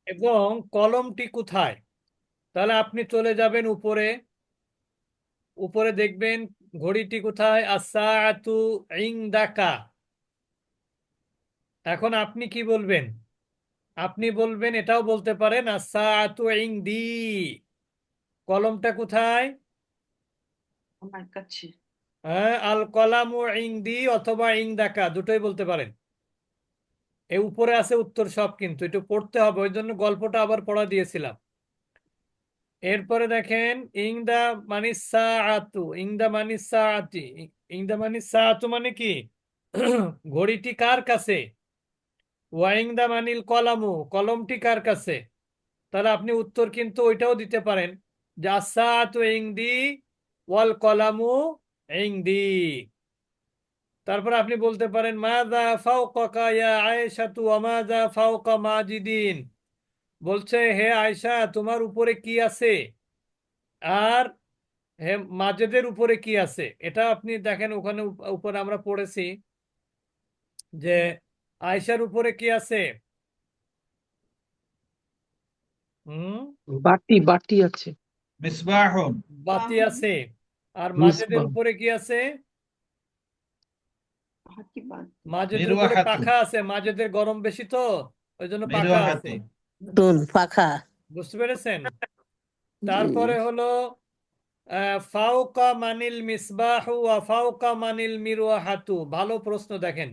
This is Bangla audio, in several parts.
এবং কলমটি কোথায়? তাহলে আপনি চলে যাবেন উপরে, উপরে দেখবেন ঘড়িটি কোথায়, আস-সাআতু ইনদাকা। এখন আপনি কি বলবেন? আপনি বলবেন, এটাও বলতে পারেন আস-সাআতু ইনদি। কলমটা কোথায়? আমার কাছে। হ্যাঁ, আল কলামু ইনদি অথবা ইনদাকা, দুটোই বলতে পারেন। এ উপরে আছে উত্তর সব, কিন্তু একটু পড়তে হবে, ওই জন্য গল্পটা আবার পড়া দিয়েছিলাম। এরপরে দেখেন, ইংদা মানিস সাআতু, ইংদা মানিস সাআতি, ইংদা মানিস সাআতু মানে কি? ঘড়িটি কার কাছে? ওয়াইংদা মানিল কলামু, কলমটি কার কাছে? তাহলে আপনি উত্তর কিন্তু ওইটাও দিতে পারেন, যে আস-সাআতু ইংদি ওয়াল কলামু ইংদি। তারপর আপনি বলতে পারেন মাযা ফাওকাকা ইয়া আয়েশাতু ওয়া মাযা ফাওকা মাজিদিন। বলছে, হে আয়েশা, তোমার উপরে কি আছে? আর হে মাজেদের উপরে কি আছে? এটা আপনি দেখেন, ওখানে উপরে আমরা পড়েছি যে আয়েশার উপরে কি আছে? হুম, বাটি বাটি আছে। মিসবাহুন। বাতি আছে। আর মাজেদের মিসবাহ। উপরে কি আছে? হাকিবাদ। মাজেদের উপরে মিরওয়াহাতুন। পাখা আছে, মাজেদের গরম বেশি তো, ওই জন্য পাখা আছে। মিরওয়াহাতুন। পাখা। বুঝতে পেরেছেন? জি। তারপরে হলো ফাওকা মানিল মিসবাহু ওয়া ফাওকা মানিল মিরওয়াহাতু। ভালো প্রশ্ন, দেখেন।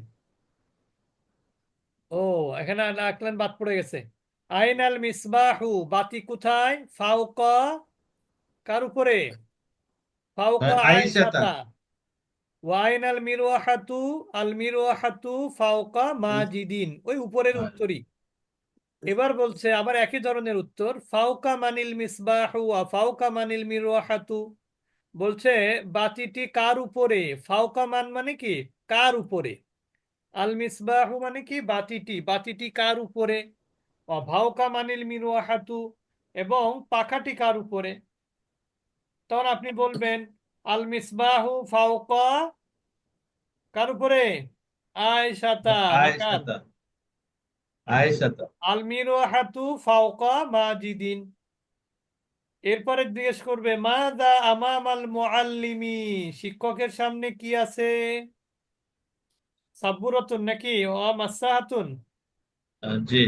ও, এখানে রাখলেন, বাদ পড়ে গেছে। আইনাল মিসবাহু, বাতি কোথায়? ফাওকা, কার উপরে? ফাওকা আয়েশাতা। আয়েশাতা। ওয়াইনাল মিরওয়াহাতু, আল মিরওয়াহাতু ফাওকা মাজিদিন, ওই উপরের উত্তরই। এবার বলছে আবার একই ধরনের উত্তর, ফাওকা মানিল মিসবাহু ওয়া ফাওকা মানিল মিরওয়াহাতু। বলছে বাতিটি কার উপরে? ফাওকা মান মানে কি? কার উপরে? আল মিসবাহু মানে কি? বাতিটি, বাতিটি কার উপরে? ফাওকা মানিল মিরওয়াহাতু, এবং পাখাটি কার উপরে? তখন আপনি বলবেন আল মিসবাহু ফাওকা, কার উপরে? আয়েশাতা, না কার? আয়েশাতা। আয়েশাতা। আল মিরওয়াহাতু ফাওকা মাজিদিন। এরপরে জিজ্ঞেস করবে মাযা আমামাল মুআল্লিমি, শিক্ষকের সামনে কি আছে? সাব্বুরাতুন নাকি ও মাসাহাতুন? জি।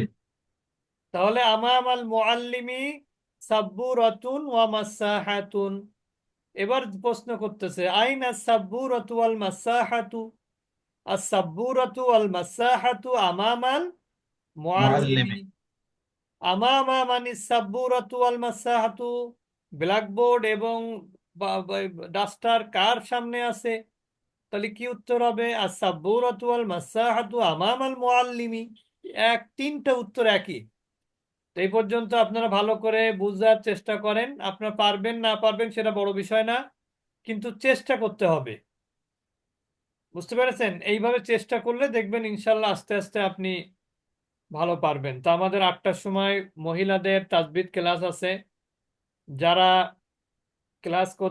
তাহলে আমামাল মুআল্লিমি সাব্বুরাতুন ওয়া মাসাহাতুন। এবার প্রশ্ন করতেছে আইনা সাব্বুরাতু ওয়াল মাসাহাতু। আস-সাব্বুরাতু ওয়াল মাসাহাতু আমামাল মুআল্লিমি। মুআল্লিমি। আমামা মানিস সাব্বুরাতু ওয়াল মাসাহাতু, ব্ল্যাকবোর্ড এবং ডাস্টার কার সামনে আছে? তাহলে কি উত্তর হবে? আস-সাব্বুরাতু ওয়াল মাসাহাতু আমামাল মুআল্লিমি। তিনটা উত্তর একই। তো এই পর্যন্ত আপনারা ভালো করে বুঝার চেষ্টা করেন। আপনারা পারবেন না পারবেন সেটা বড় বিষয় না, কিন্তু চেষ্টা করতে হবে। বুঝতে পেরেছেন? এইভাবে চেষ্টা করলে দেখবেন ইনশাল্লাহ আস্তে আস্তে আপনি ভালো পারবেন। তো আমাদের 8টার সময় মহিলাদের তাজবিদ ক্লাস আছে। যারা ক্লাস করতে